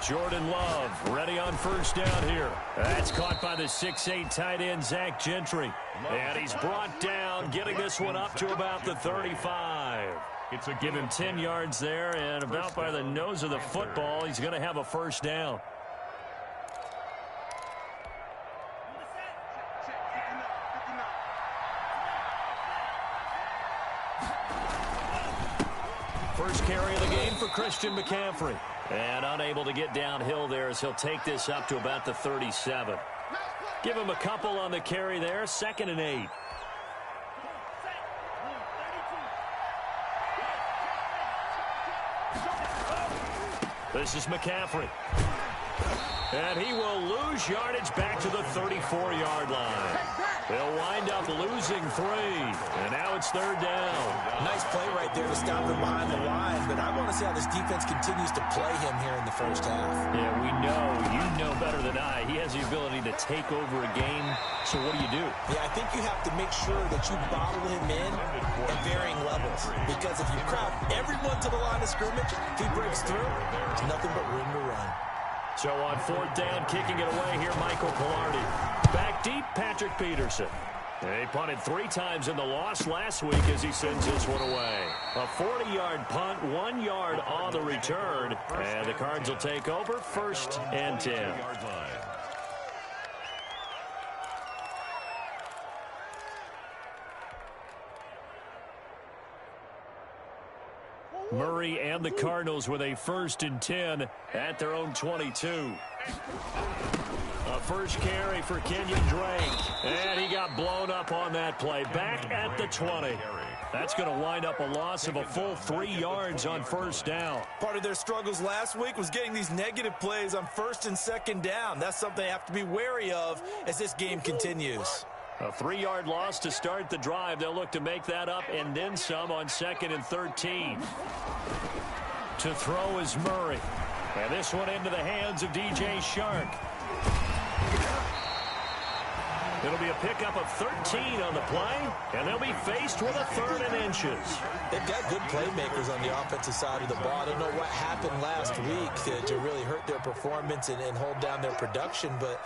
Jordan Love ready on first down here. That's caught by the 6'8" tight end, Zach Gentry. And he's brought down, getting this one up to about the 35. Give him 10 yards there, and about by the nose of the football, he's going to have a first down. First carry of the game for Christian McCaffrey. And unable to get downhill there as he'll take this up to about the 37. Give him a couple on the carry there. 2nd and 8. This is McCaffrey. And he will lose yardage back to the 34-yard line. They'll wind up losing 3. And now it's 3rd down. Nice play right there to stop him behind the line. But I want to see how this defense continues to play him here in the first half. Yeah, we know. You know better than I. He has the ability to take over a game. So what do? Yeah, I think you have to make sure that you bottle him in at varying levels. Because if you crowd everyone to the line of scrimmage, if he breaks through, there's nothing but room to run. So on 4th down, kicking it away here, Michael Pilardi. Back deep, Patrick Peterson. He punted 3 times in the loss last week as he sends this one away. A 40-yard punt, 1 yard on the return. And the Cards will take over, 1st and 10. Murray and the Cardinals with a 1st and 10 at their own 22. A first carry for Kenyon Drake. And he got blown up on that play. Back at the 20. That's going to wind up a loss of a full 3 yards on 1st down. Part of their struggles last week was getting these negative plays on 1st and 2nd down. That's something they have to be wary of as this game continues. A 3-yard loss to start the drive. They'll look to make that up and then some on 2nd and 13. To throw is Murray. And this one into the hands of DJ Shark. It'll be a pickup of 13 on the play, and they'll be faced with a 3rd and inches. They've got good playmakers on the offensive side of the ball. I don't know what happened last week to really hurt their performance and hold down their production, but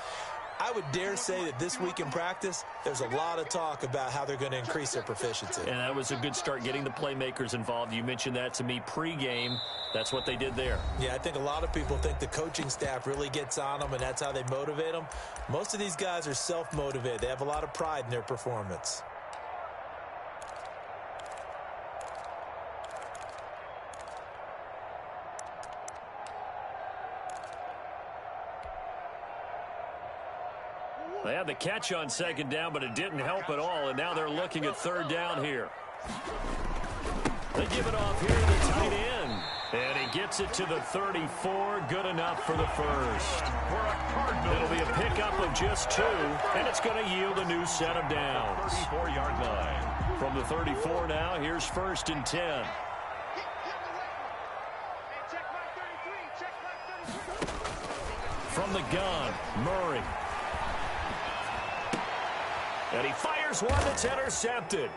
I would dare say that this week in practice, there's a lot of talk about how they're going to increase their proficiency. And that was a good start, getting the playmakers involved. You mentioned that to me pregame. That's what they did there. Yeah, I think a lot of people think the coaching staff really gets on them, and that's how they motivate them. Most of these guys are self-motivated. They have a lot of pride in their performance. They had the catch on 2nd down, but it didn't help at all, and now they're looking at 3rd down here. They give it off here to the tight end, and he gets it to the 34, good enough for the 1st. It'll be a pickup of just 2, and it's going to yield a new set of downs. 34-yard line. From the 34 now, here's 1st and 10. From the gun, Murray. And he fires one that's intercepted.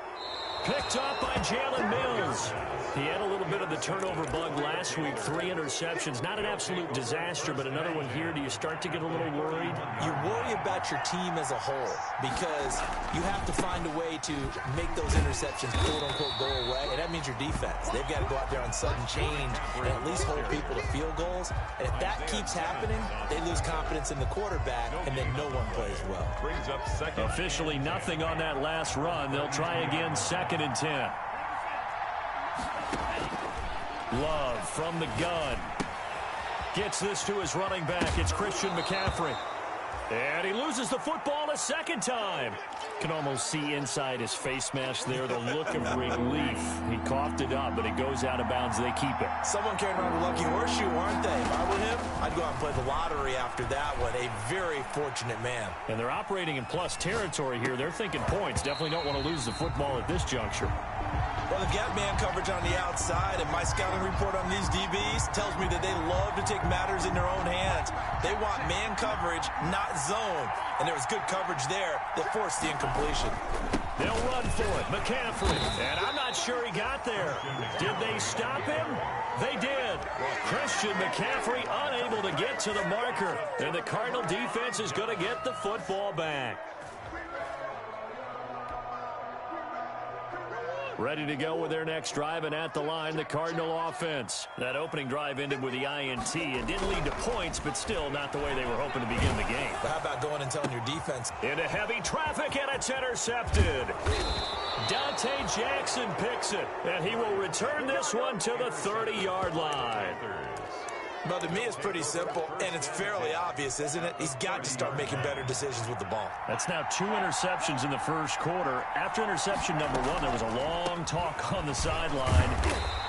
Picked up by Jalen Mills. He had a little bit of the turnover bug last week. 3 interceptions. Not an absolute disaster, but another one here. Do you start to get a little worried? You worry about your team as a whole because you have to find a way to make those interceptions quote-unquote go away, and that means your defense. They've got to go out there on sudden change and at least hold people to field goals. And if that keeps happening, they lose confidence in the quarterback, and then no one plays well. Brings up 2nd. Officially nothing on that last run. They'll try again 2nd and 10. Love from the gun. Gets this to his running back. It's Christian McCaffrey. And he loses the football a 2nd time. Can almost see inside his face mask there the look of relief. He coughed it up, but it goes out of bounds. They keep it. Someone carrying around a lucky horseshoe, aren't they? If I were him, I'd go out and play the lottery after that one. A very fortunate man. And they're operating in plus territory here. They're thinking points. Definitely don't want to lose the football at this juncture. Well, they've got man coverage on the outside, and my scouting report on these DBs tells me that they love to take matters in their own hands. They want man coverage, not zone. And there was good coverage there that forced the incompletion. They'll run for it. McCaffrey. And I'm not sure he got there. Did they stop him? They did. Christian McCaffrey unable unable to get to the marker. And the Cardinal defense is going to get the football back. Ready to go with their next drive, and at the line, the Cardinal offense. That opening drive ended with the INT. It didn't lead to points, but still not the way they were hoping to begin the game. But how about going and telling your defense? Into heavy traffic, and it's intercepted. Dante Jackson picks it, and he will return this one to the 30-yard line. Well, to me, it's pretty simple, and it's fairly obvious, isn't it? He's got to start making better decisions with the ball. That's now 2 interceptions in the first quarter. After interception number 1, there was a long talk on the sideline,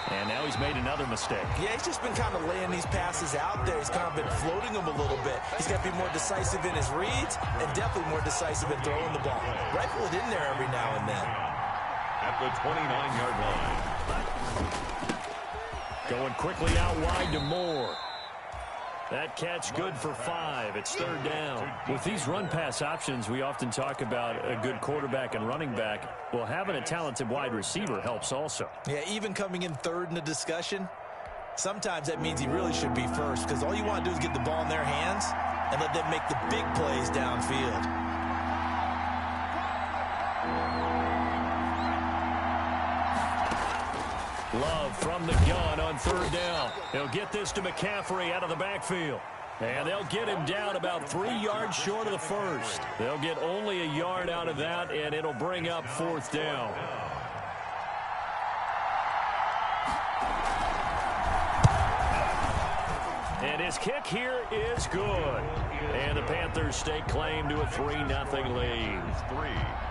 and now he's made another mistake. Yeah, he's just been kind of laying these passes out there. He's kind of been floating them a little bit. He's got to be more decisive in his reads and definitely more decisive in throwing the ball. Rifle it in there every now and then. At the 29-yard line. Going quickly out wide to Moore. That catch good for 5. It's 3rd down. With these run-pass options, we often talk about a good quarterback and running back. Well, having a talented wide receiver helps also. Yeah, even coming in 3rd in the discussion, sometimes that means he really should be first, because all you want to do is get the ball in their hands and let them make the big plays downfield. Love from the gun on 3rd down. He'll get this to McCaffrey out of the backfield. And they'll get him down about 3 yards short of the first. They'll get only a yard out of that, and it'll bring up 4th down. And his kick here is good. And the Panthers stake claim to a 3-0 lead.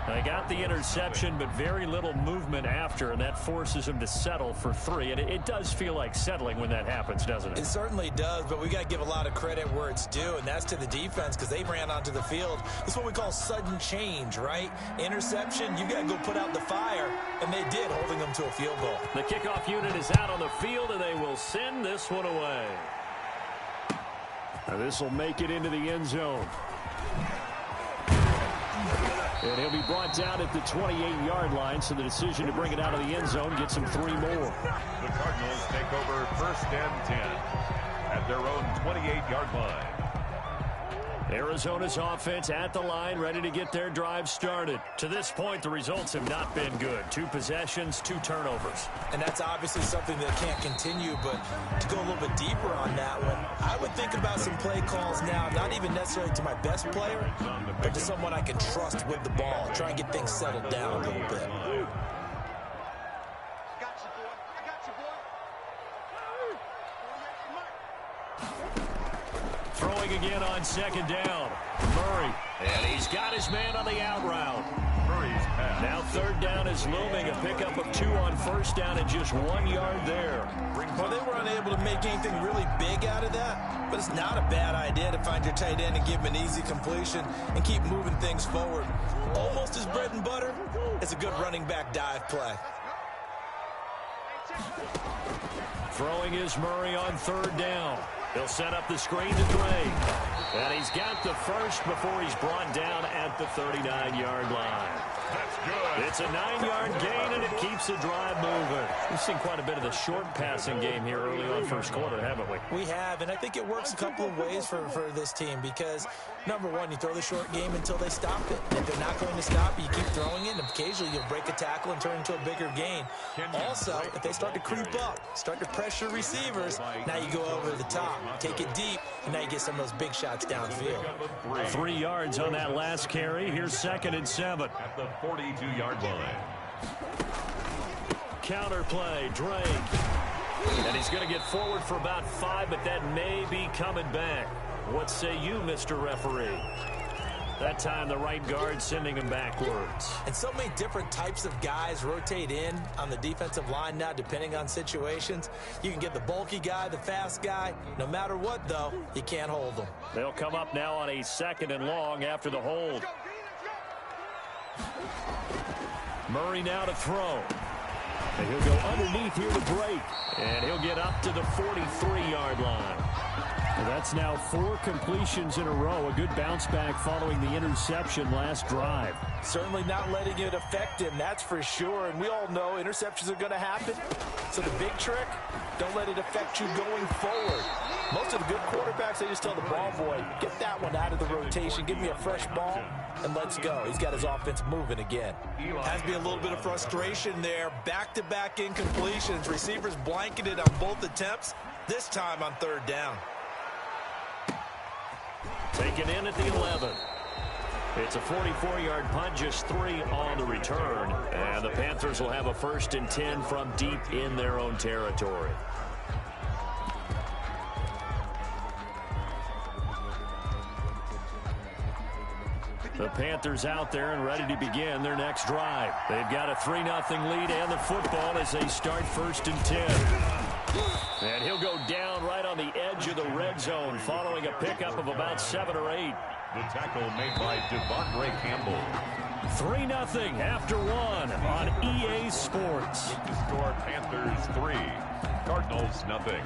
They got the interception, but very little movement after, and that forces him to settle for 3. And it does feel like settling when that happens, doesn't it? It certainly does, but we got to give a lot of credit where it's due, and that's to the defense, because they ran onto the field. It's what we call sudden change, right? Interception, you got to go put out the fire, and they did, holding them to a field goal. The kickoff unit is out on the field, and they will send this one away. Now this will make it into the end zone. And he'll be brought down at the 28-yard line, so the decision to bring it out of the end zone gets him 3 more. The Cardinals take over 1st and 10 at their own 28-yard line. Arizona's offense at the line, ready to get their drive started. To this point, the results have not been good. 2 possessions, 2 turnovers. And that's obviously something that can't continue, but to go a little bit deeper on that one, I would think about some play calls now, not even necessarily to my best player, but to someone I can trust with the ball. Try and get things settled down a little bit. Throwing again on 2nd down. Murray. And he's got his man on the out route. Murray's pass. Now 3rd down is looming. A pickup of 2 on 1st down and just 1 yard there. Well, they were unable to make anything really big out of that, but it's not a bad idea to find your tight end and give him an easy completion and keep moving things forward. Almost as bread and butter, it's a good running back dive play. Throwing is Murray on 3rd down. He'll set up the screen to Drake. And he's got the first before he's brought down at the 39-yard line. That's good. It's a 9-yard gain, and it keeps the drive moving. We've seen quite a bit of the short passing game here early on first quarter, haven't we? We have, and I think it works a couple of ways for this team because, number one, you throw the short game until they stop it. If they're not going to stop it, you keep throwing it, and occasionally you'll break a tackle and turn it into a bigger gain. Also, if they start to creep up, start to pressure receivers, now you go over the top, take it deep, and now you get some of those big shots downfield. 3 yards on that last carry. Here's 2nd and 7. At the 42-yard line. Counter play, Drake. And he's going to get forward for about 5, but that may be coming back. What say you, Mr. Referee? That time, the right guard sending him backwards. And so many different types of guys rotate in on the defensive line now, depending on situations. You can get the bulky guy, the fast guy. No matter what, though, you can't hold them. They'll come up now on a 2nd and long after the hold. Murray now to throw. And he'll go underneath here to break. And he'll get up to the 43-yard line. That's now 4 completions in a row. A good bounce back following the interception last drive. Certainly not letting it affect him, that's for sure. And we all know interceptions are going to happen. So the big trick, don't let it affect you going forward. Most of the good quarterbacks, they just tell the ball boy, get that one out of the rotation, give me a fresh ball, and let's go. He's got his offense moving again. Has to be a little bit of frustration there. Back-to-back incompletions. Receivers blanketed on both attempts, this time on 3rd down. Taken in at the 11. It's a 44-yard punt, just 3 on the return. And the Panthers will have a 1st and 10 from deep in their own territory. The Panthers out there and ready to begin their next drive. They've got a 3-0 lead and the football as they start 1st and 10. And he'll go down right on the edge of the red zone following a pickup of about 7 or 8. The tackle made by Devondre Campbell. 3-0 after 1 on EA Sports. With the score, Panthers 3, Cardinals nothing.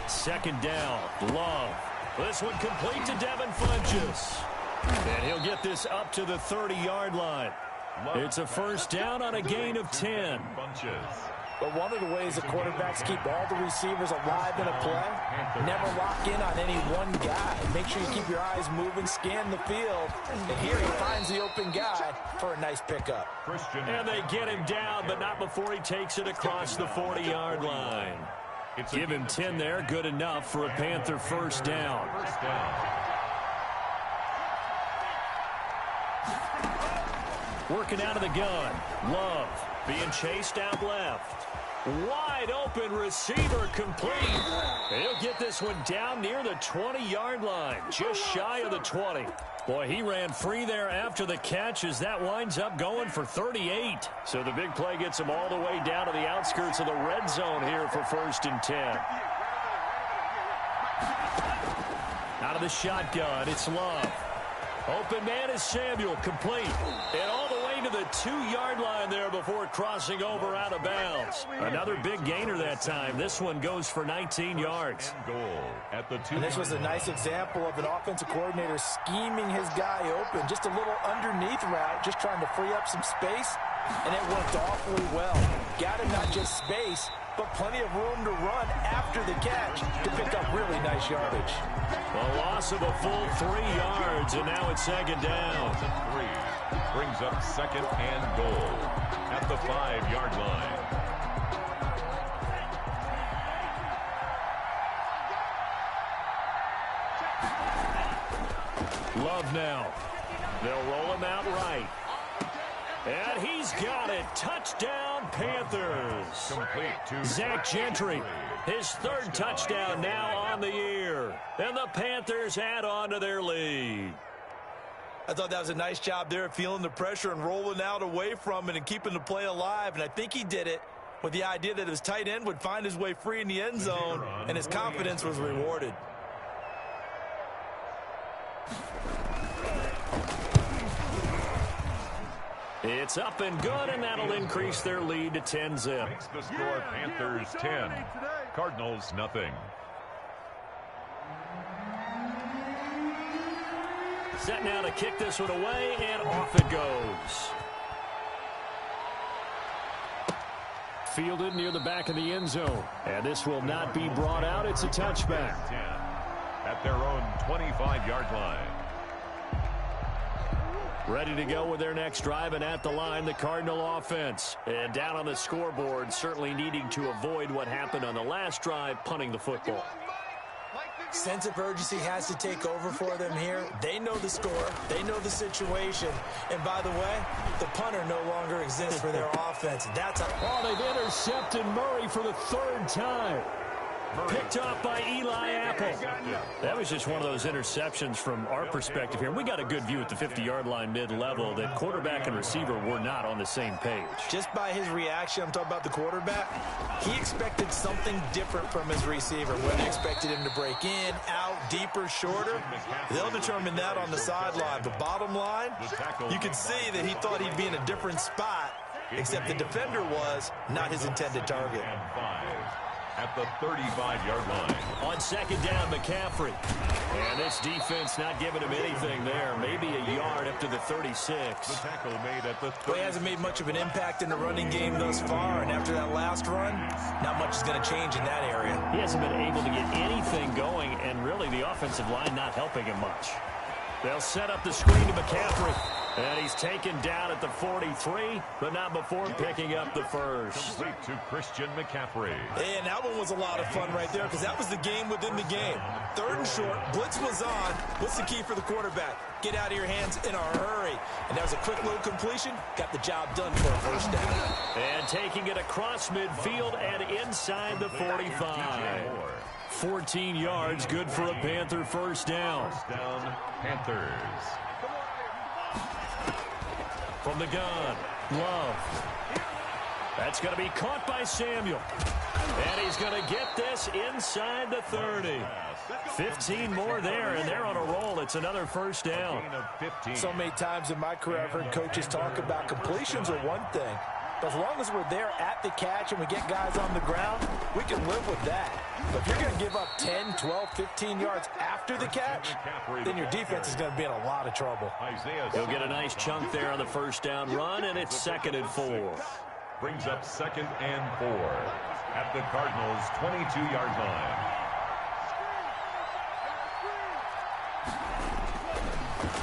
Second down, Love. This one complete to Devin Funchess. And he'll get this up to the 30-yard line. It's a 1st down on a gain of 10. But one of the ways the quarterbacks keep all the receivers alive in a play, never lock in on any one guy. Make sure you keep your eyes moving, scan the field. And here he finds the open guy for a nice pickup. And they get him down, but not before he takes it across the 40-yard line. Give him 10 there, good enough for a Panther 1st down. Working out of the gun. Love being chased out left. Wide open receiver complete. He'll get this one down near the 20-yard line, just shy of the 20. Boy, he ran free there after the catch as that winds up going for 38. So the big play gets him all the way down to the outskirts of the red zone here for 1st and 10. Out of the shotgun, it's Love. Open man is Samuel, complete. And all the way to the 2-yard line there before crossing over out of bounds. Another big gainer that time. This one goes for 19 yards. And this was a nice example of an offensive coordinator scheming his guy open. Just a little underneath route, just trying to free up some space. And it worked awfully well. Got him not just space, but plenty of room to run after the catch to pick up really nice yardage. A loss of a full 3 yards, and now it's 2nd down. 3 brings up 2nd and goal at the 5-yard line. Love now. They'll roll him out right. And he's got it. Touchdown, Panthers. Zach Gentry, his 3rd touchdown now on the year. And the Panthers add on to their lead. I thought that was a nice job there, feeling the pressure and rolling out away from it and keeping the play alive. And I think he did it with the idea that his tight end would find his way free in the end zone, and his confidence was rewarded. It's up and good, and that'll increase their lead to 10-zip. Makes the score Panthers 10, Cardinals nothing. Set now to kick this one away, and off it goes. Fielded near the back of the end zone. And this will not be brought out. It's a touchback. At their own 25-yard line. Ready to go with their next drive, and at the line, the Cardinal offense. And down on the scoreboard, certainly needing to avoid what happened on the last drive, punting the football. Sense of urgency has to take over for them here. They know the score. They know the situation. And by the way, the punter no longer exists for their offense. That's they've intercepted Murray for the 3rd time. Picked off by Eli Apple. That was just one of those interceptions from our perspective here. We got a good view at the 50-yard line mid-level that quarterback and receiver were not on the same page. Just by his reaction, I'm talking about the quarterback, he expected something different from his receiver. Whether he expected him to break in, out, deeper, shorter, they'll determine that on the sideline. But bottom line, you can see that he thought he'd be in a different spot, except the defender was not his intended target. At the 35-yard line. On second down, McCaffrey. And this defense not giving him anything there. Maybe a yard up to the 36. The tackle made at the 36. Well, he hasn't made much of an impact in the running game thus far, and after that last run, not much is going to change in that area. He hasn't been able to get anything going, and really the offensive line not helping him much. They'll set up the screen to McCaffrey. And he's taken down at the 43, but not before picking up the first. Complete to Christian McCaffrey. And that one was a lot of fun right there because that was the game within the game. Third and short, blitz was on. What's the key for the quarterback? Get out of your hands in a hurry. And that was a quick little completion. Got the job done for a first down. And taking it across midfield and inside the 45. 14 yards, good for a Panther first down. First down, Panthers. From the gun, Love. That's going to be caught by Samuel. And he's going to get this inside the 30. 15 more there, and they're on a roll. It's another first down. So many times in my career I've heard coaches talk about completions are one thing. But as long as we're there at the catch and we get guys on the ground, we can live with that. But if you're going to give up 10, 12, 15 yards after the catch, then your defense is going to be in a lot of trouble. He'll get a nice chunk there on the first down run, and it's 2nd and 4. Brings up 2nd and 4 at the Cardinals' 22-yard line.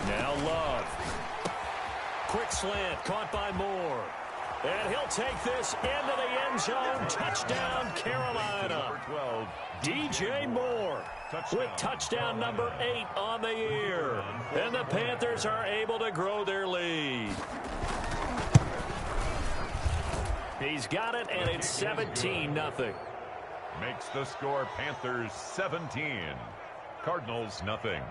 Now Love. Quick slant, caught by Moore. And he'll take this into the end zone. Touchdown, Carolina. 12. DJ Moore with touchdown number 8 on the year. And the Panthers are able to grow their lead. He's got it, and it's 17-0. Makes the score Panthers 17. Cardinals nothing.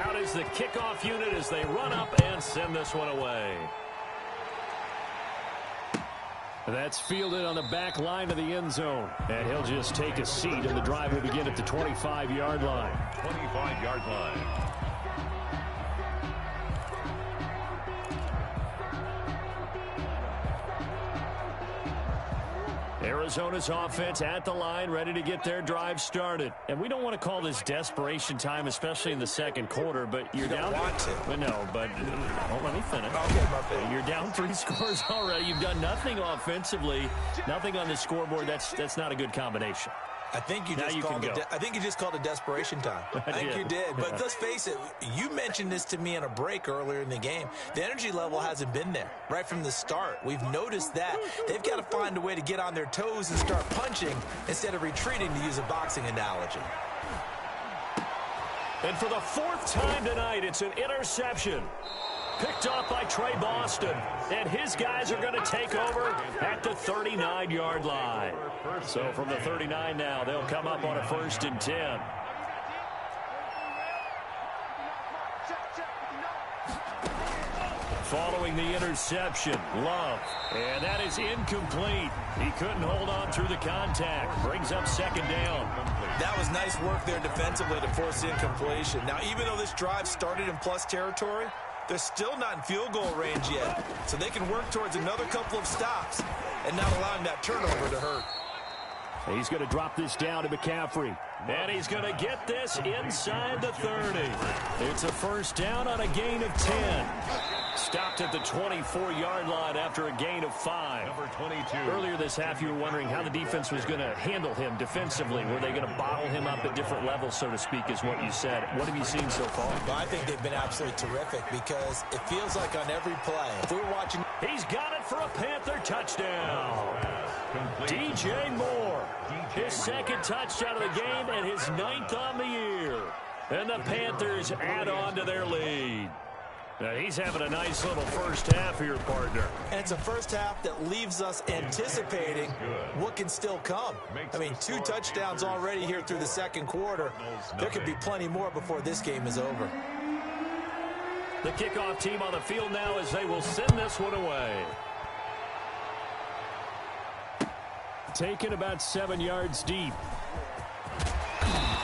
Out is the kickoff unit as they run up and send this one away. That's fielded on the back line of the end zone. And he'll just take a seat, and the drive will begin at the 25-yard line. 25-yard line. Arizona's offense at the line, ready to get their drive started. And we don't want to call this desperation time, especially in the second quarter, but you're down. Want to. But no, but let me finish. Okay, my bad. You're down 3 scores already. You've done nothing offensively, nothing on the scoreboard. That's not a good combination. I think you just called it desperation time. I think you did. But let's face it, you mentioned this to me in a break earlier in the game. The energy level hasn't been there right from the start. We've noticed that. They've got to find a way to get on their toes and start punching instead of retreating, to use a boxing analogy. And for the 4th time tonight, it's an interception. Picked off by Trey Boston. And his guys are going to take over at the 39-yard line. So from the 39 now, they'll come up on a 1st and 10. Following the interception, Love. And that is incomplete. He couldn't hold on through the contact. Brings up 2nd down. That was nice work there defensively to force the incompletion. Now, even though this drive started in plus territory, they're still not in field goal range yet. So they can work towards another couple of stops and not allowing that turnover to hurt. He's going to drop this down to McCaffrey. And he's going to get this inside the 30. It's a 1st down on a gain of 10. Stopped at the 24-yard line after a gain of 5. Number 22. Earlier this half, you were wondering how the defense was going to handle him defensively. Were they going to bottle him up at different levels, so to speak, is what you said. What have you seen so far? Well, I think they've been absolutely terrific because it feels like on every play, if we were watching... He's got it for a Panther touchdown. DJ Moore, his 2nd touchdown of the game and his 9th on the year. And the Panthers add on to their lead. He's having a nice little first half here, partner. And it's a first half that leaves us anticipating what can still come. I mean, 2 touchdowns already here through the second quarter. There could be plenty more before this game is over. The kickoff team on the field now as they will send this one away. Taken about 7 yards deep.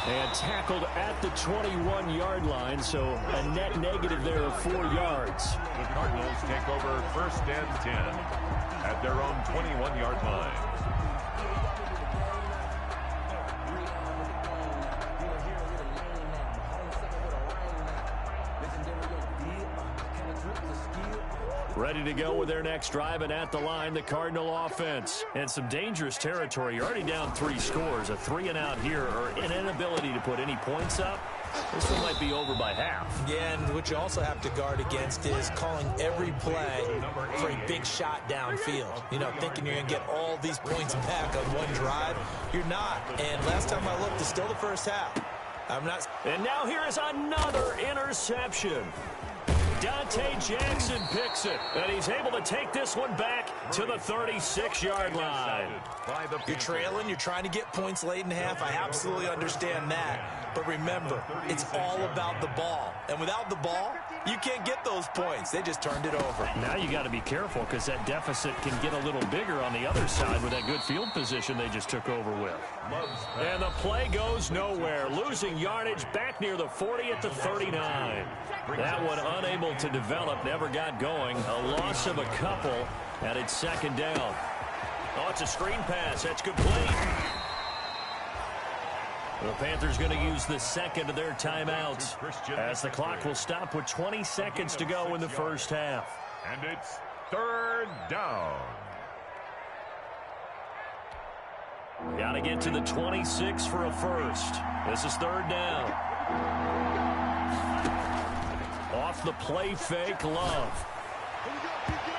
And tackled at the 21-yard line, so a net negative there of 4 yards. The Cardinals take over 1st and 10 at their own 21-yard line. Ready to go with their next drive, and at the line, the Cardinal offense. And some dangerous territory. You're already down 3 scores. A 3-and-out here, or an inability to put any points up. This one might be over by half. Yeah, and what you also have to guard against is calling every play for a big shot downfield. You know, thinking you're going to get all these points back on one drive. You're not. And last time I looked, it's still the first half. I'm not. And now here is another interception. Dante Jackson picks it, and he's able to take this one back to the 36-yard line. You're trailing, you're trying to get points late in half. I absolutely understand that. But remember, it's all about the ball. And without the ball, you can't get those points. They just turned it over. Now you got to be careful because that deficit can get a little bigger on the other side with that good field position they just took over with. And the play goes nowhere. Losing yardage back near the 40 at the 39. That one unable to develop, never got going. A loss of a couple, and it's 2nd down. Oh, it's a screen pass. That's complete. The Panthers going to use the second of their timeouts as the clock will stop with 20 seconds to go in the first half. And it's 3rd down. Got to get to the 26 for a first. This is 3rd down. Off the play fake, Love.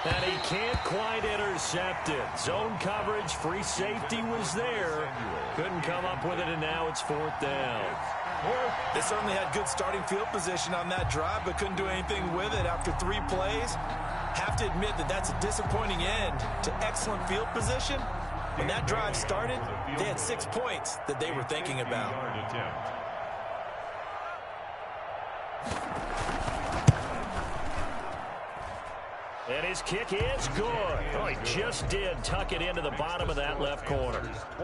And he can't quite intercept it. Zone coverage, free safety was there. Couldn't come up with it, and now it's 4th down. They certainly had good starting field position on that drive, but couldn't do anything with it after 3 plays. Have to admit that that's a disappointing end to excellent field position. When that drive started, they had 6 points that they were thinking about. And his kick is good. Oh, he just did tuck it into the bottom of that left corner.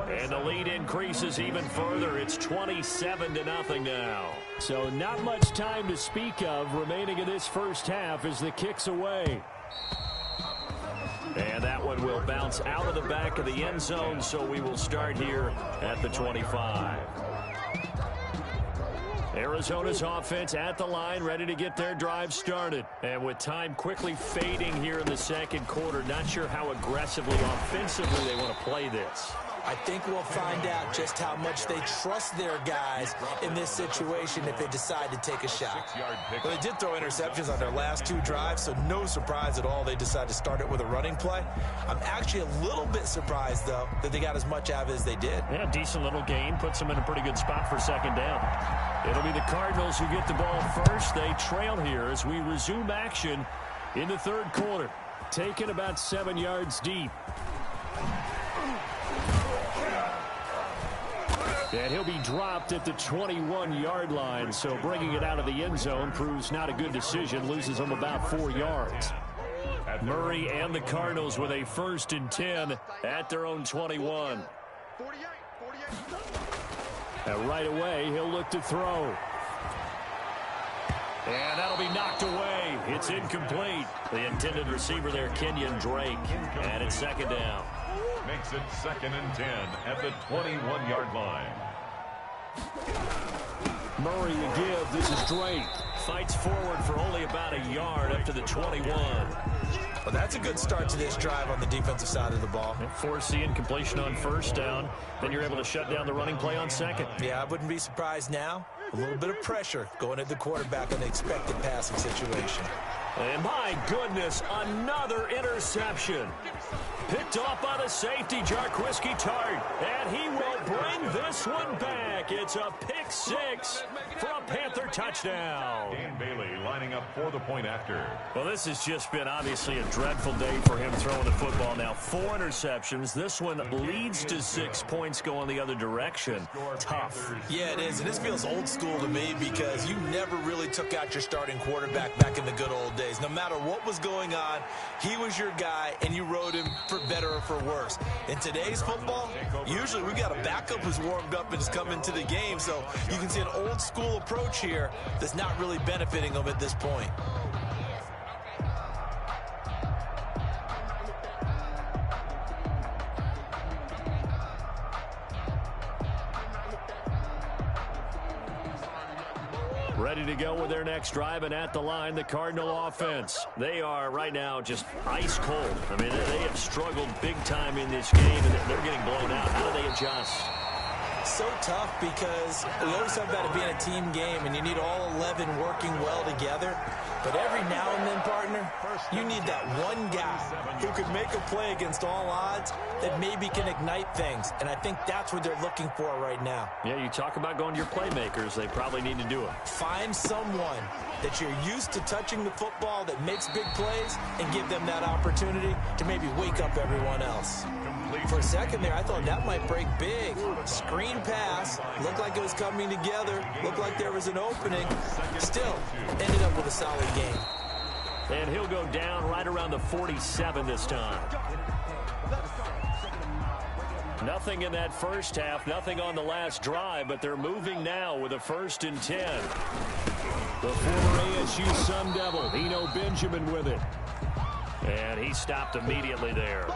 And the lead increases even further. It's 27-0 now. So not much time to speak of remaining in this first half as the kick's away. And that one will bounce out of the back of the end zone, so we will start here at the 25. Arizona's offense at the line, ready to get their drive started. And with time quickly fading here in the second quarter, not sure how aggressively, offensively they want to play this. I think we'll find out just how much they trust their guys in this situation if they decide to take a shot. Well, they did throw interceptions on their last 2 drives, so no surprise at all they decided to start it with a running play. I'm actually a little bit surprised, though, that they got as much out of it as they did. Yeah, decent little gain. Puts them in a pretty good spot for 2nd down. It'll be the Cardinals who get the ball first. They trail here as we resume action in the 3rd quarter. Taken about 7 yards deep. And he'll be dropped at the 21-yard line, so bringing it out of the end zone proves not a good decision. Loses him about 4 yards. Murray and the Cardinals with a 1st and 10 at their own 21. And right away, he'll look to throw. And that'll be knocked away. It's incomplete. The intended receiver there, Kenyon Drake. And it's 2nd down. Makes it 2nd and 10 at the 21-yard line. Murray will give. This is Drake. Fights forward for only about a yard up to the 21. Well, that's a good start to this drive on the defensive side of the ball. Force the incompletion on 1st down. Then you're able to shut down the running play on 2nd. Yeah, I wouldn't be surprised now. A little bit of pressure going at the quarterback on the expected passing situation. And my goodness, another interception. Picked off by the safety, Jarquiski Tart. And he will bring this one back. It's a pick six for a Panther touchdown. Dan Bailey lining up for the point after. Well, this has just been obviously a dreadful day for him throwing the football. Now 4 interceptions. This one leads to 6 points going the other direction. Tough. Yeah, it is. And this feels old school to me because you never really took out your starting quarterback back in the good old days. No matter what was going on, he was your guy, and you rode him for better or for worse. In today's football, usually we got a backup who's warmed up and is coming to the game, so you can see an old school approach here that's not really benefiting them at this point. Ready to go with their next drive, and at the line, the Cardinal offense. They are right now just ice cold. I mean, they have struggled big time in this game, and they're getting blown out. How do they adjust? So tough because we always talk about it being a team game, and you need all 11 working well together. But every now and then, partner, you need that one guy who can make a play against all odds that maybe can ignite things. And I think that's what they're looking for right now. Yeah, you talk about going to your playmakers. They probably need to do it. Find someone that you're used to touching the football that makes big plays and give them that opportunity to maybe wake up everyone else. For a second there, I thought that might break big. Screen pass. Looked like it was coming together. Looked like there was an opening. Still, ended up with a solid game. And he'll go down right around the 47 this time. Nothing in that first half, nothing on the last drive, but they're moving now with a 1st and 10. The former ASU Sun Devil, Eno Benjamin with it. And he stopped immediately there.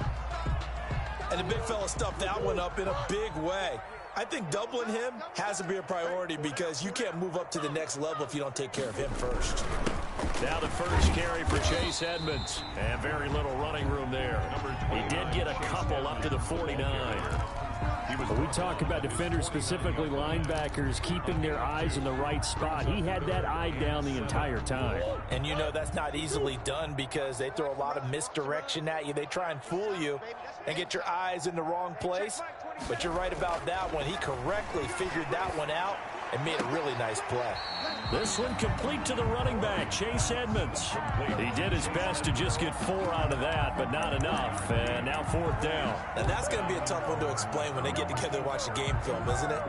And the big fella stuffed that one up in a big way. I think doubling him has to be a priority because you can't move up to the next level if you don't take care of him first. Now the first carry for Chase Edmonds. And very little running room there. He did get a couple up to the 49. We talk about defenders, specifically linebackers, keeping their eyes in the right spot. He had that eye down the entire time. And you know that's not easily done because they throw a lot of misdirection at you. They try and fool you and get your eyes in the wrong place. But you're right about that one. He correctly figured that one out and made a really nice play. This one complete to the running back, Chase Edmonds. He did his best to just get 4 out of that, but not enough. And now 4th down. And that's going to be a tough one to explain when they get together and watch the game film, isn't it?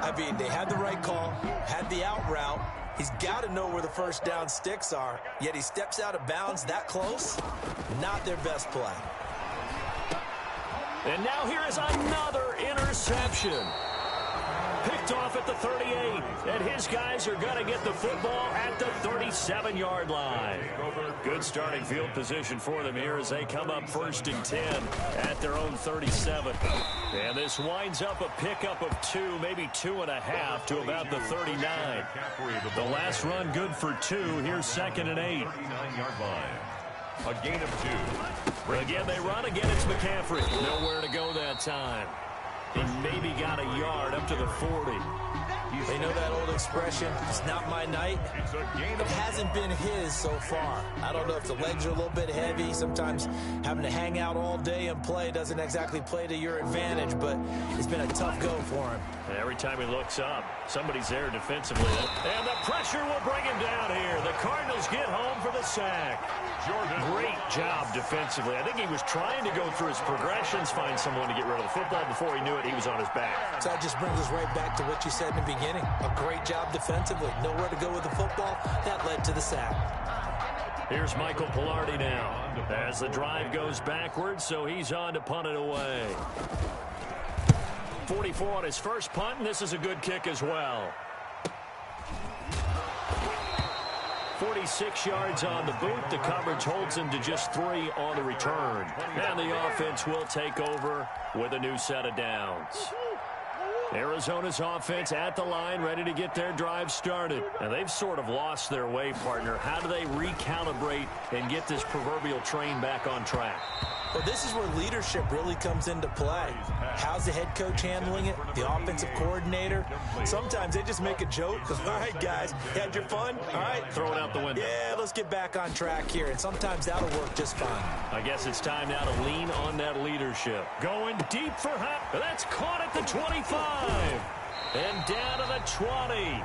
I mean, they had the right call, had the out route. He's got to know where the first down sticks are, yet he steps out of bounds that close. Not their best play. And now here is another interception. Picked off at the 38, and his guys are going to get the football at the 37-yard line. Good starting field position for them here as they come up 1st and 10 at their own 37. And this winds up a pickup of 2, maybe 2.5 to about the 39. The last run good for 2. Here's 2nd and 8. 39-yard line. A gain of 2. Again, they run. Again, it's McCaffrey. Nowhere to go that time. He maybe got a yard up to the 40. They know that old expression, it's not my night. It hasn't been his so far. I don't know if the legs are a little bit heavy. Sometimes having to hang out all day and play doesn't exactly play to your advantage, but it's been a tough go for him. And every time he looks up, somebody's there defensively. And the pressure will bring him down here. The Cardinals get home for the sack. Great job defensively. I think he was trying to go through his progressions, find someone to get rid of the football. Before he knew it, he was on his back. So that just brings us right back to what you said in the beginning. A great job defensively. Nowhere to go with the football. That led to the sack. Here's Michael Pilardi now as the drive goes backwards, so he's on to punt it away. 44 on his first punt, and this is a good kick as well. 46 yards on the boot. The coverage holds him to just 3 on the return. And the offense will take over with a new set of downs. Arizona's offense at the line, ready to get their drive started. And they've sort of lost their way, partner. How do they recalibrate and get this proverbial train back on track? Well, this is where leadership really comes into play. How's the head coach handling it? The offensive coordinator? Sometimes they just make a joke. All right, guys, had your fun? All right. Throw it out the window. Yeah, let's get back on track here. And sometimes that'll work just fine. I guess it's time now to lean on that leadership. Going deep for half. That's caught at the 25. And down to the 20.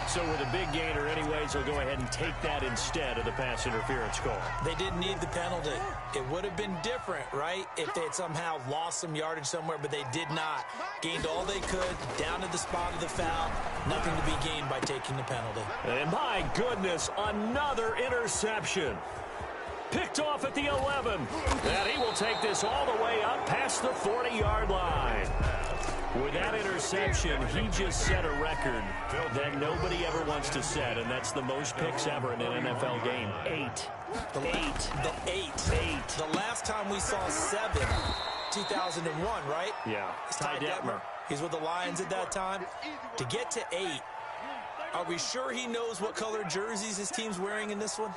So with a big gainer anyways, they'll go ahead and take that instead of the pass interference call. They didn't need the penalty. It would have been different, right, if they had somehow lost some yardage somewhere, but they did not. Gained all they could, down to the spot of the foul. Nothing to be gained by taking the penalty. And my goodness, another interception. Picked off at the 11. And he will take this all the way up past the 40-yard line. With that interception, he just set a record that nobody ever wants to set, and that's the most picks ever in an NFL game. 8. The last time we saw 7, 2001, right? Yeah. It's Ty Detmer. He's with the Lions at that time. To get to 8, are we sure he knows what color jerseys his team's wearing in this one?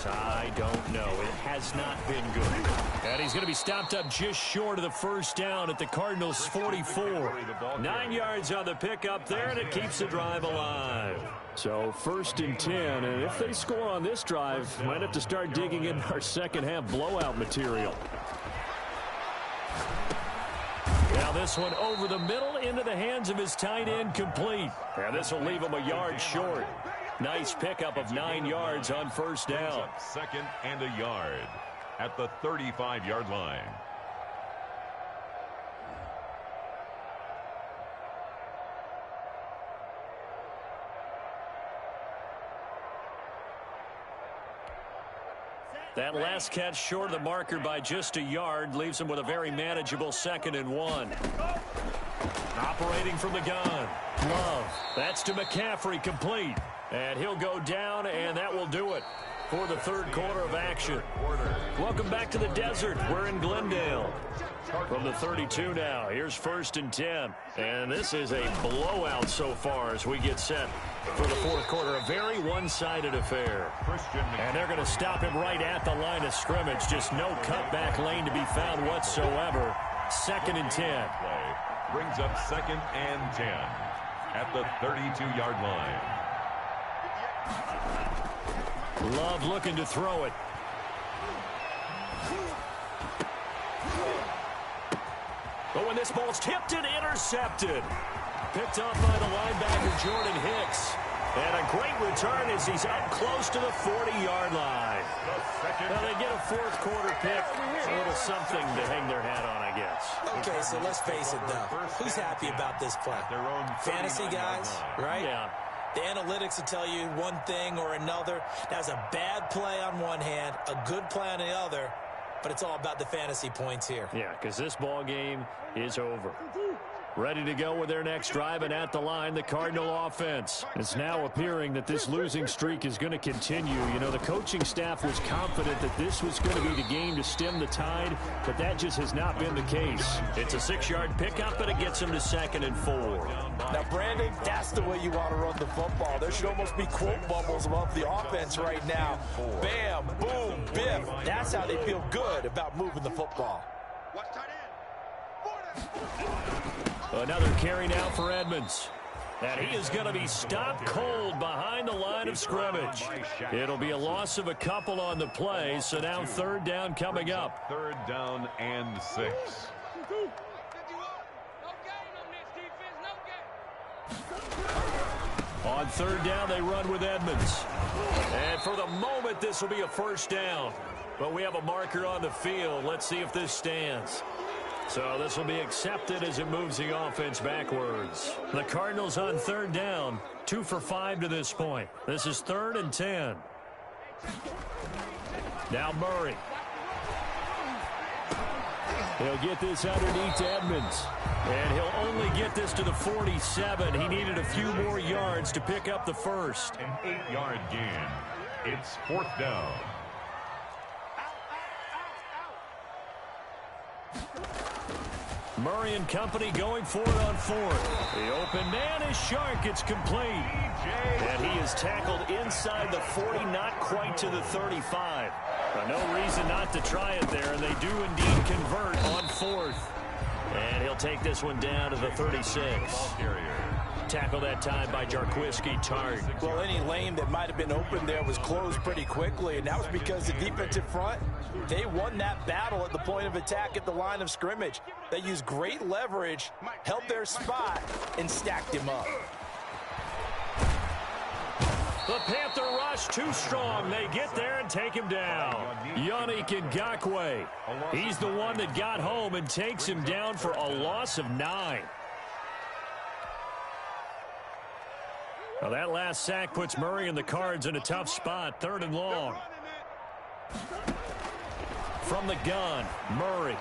I don't know. It has not been good. And he's going to be stopped up just short of the first down at the Cardinals' 44. 9 yards on the pickup there, and it keeps the drive alive. So 1st and 10, and if they score on this drive, might have to start digging in our second-half blowout material. Now this one over the middle into the hands of his tight end, complete. And this will leave him a yard short. Nice pickup of 9 yards on first down. 2nd and a yard at the 35-yard line. That last catch short of the marker by just a yard leaves him with a very manageable 2nd and 1. Operating from the gun. Love. That's to McCaffrey, complete. And he'll go down, and that will do it for the third quarter of action. Welcome back to the desert. We're in Glendale. From the 32 now, here's 1st and 10. And this is a blowout so far as we get set for the fourth quarter. A very one-sided affair. And they're going to stop him right at the line of scrimmage. Just no cutback lane to be found whatsoever. 2nd and 10. Brings up 2nd and 10 at the 32-yard line. Love looking to throw it. But when this ball's tipped and intercepted. Picked up by the linebacker, Jordan Hicks. And a great return as he's up close to the 40-yard line. Now they get a fourth quarter pick. A little something to hang their hat on, I guess. Okay, so let's face it, though. Who's happy about this play? Fantasy guys, right? Yeah. The analytics will tell you one thing or another. That's a bad play on one hand, a good play on the other, but it's all about the fantasy points here. Yeah, because this ball game is over. Ready to go with their next drive, and at the line, the Cardinal offense. It's now appearing that this losing streak is going to continue. You know, the coaching staff was confident that this was going to be the game to stem the tide, but that just has not been the case. It's a 6-yard pickup, but it gets him to 2nd and 4. Now, Brandon, that's the way you want to run the football. There should almost be quote bubbles above the offense right now. Bam, boom, biff. That's how they feel good about moving the football. Another carry now for Edmonds. And he is going to be stopped cold behind the line of scrimmage. It'll be a loss of a couple on the play, so now 3rd down coming up. 3rd down and 6. On 3rd down, they run with Edmonds. And for the moment, this will be a 1st down. But we have a marker on the field. Let's see if this stands. So this will be accepted as it moves the offense backwards. The Cardinals on 3rd down, 2 for 5 to this point. This is 3rd and 10. Now Murray. He'll get this underneath to Edmonds. And he'll only get this to the 47. He needed a few more yards to pick up the first. An 8-yard gain. It's 4th down. Murray and company going for it on 4th. The open man is Shark. It's complete. And he is tackled inside the 40, not quite to the 35. No reason not to try it there, and they do indeed convert on fourth. And he'll take this one down to the 36. Tackle that time by Jarquiski Tart. Well, any lane that might have been open there was closed pretty quickly, and that was because the defensive front, they won that battle at the point of attack at the line of scrimmage. They used great leverage, held their spot, and stacked him up. The Panther rush too strong. They get there and take him down. Yannick Ngakoue. He's the one that got home and takes him down for a loss of 9. Well, that last sack puts Murray and the Cards in a tough spot. 3rd and long. From the gun, Murray.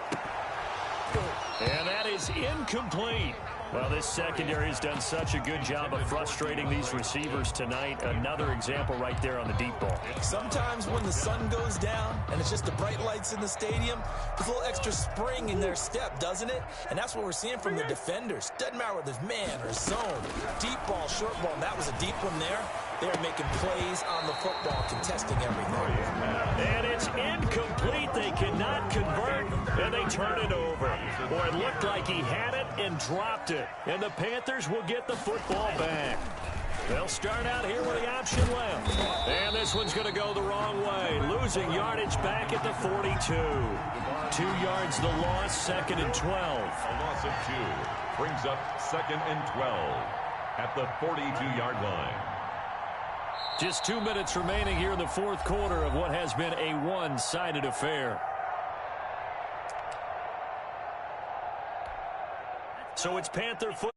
And that is incomplete. Well, this secondary has done such a good job of frustrating these receivers tonight. Another example right there on the deep ball. Sometimes when the sun goes down and it's just the bright lights in the stadium, there's a little extra spring in their step, doesn't it? And that's what we're seeing from the defenders. Doesn't matter whether it's man or zone, deep ball, short ball. And that was a deep one there. They're making plays on the football, contesting everything. And it's incomplete. They cannot convert, and they turn it over. Boy, it looked like he had it and dropped it. And the Panthers will get the football back. They'll start out here with the option left. And this one's going to go the wrong way. Losing yardage back at the 42. 2 yards the loss, 2nd and 12. A loss of 2 brings up 2nd and 12 at the 42-yard line. Just 2 minutes remaining here in the 4th quarter of what has been a one-sided affair. So it's Panther football.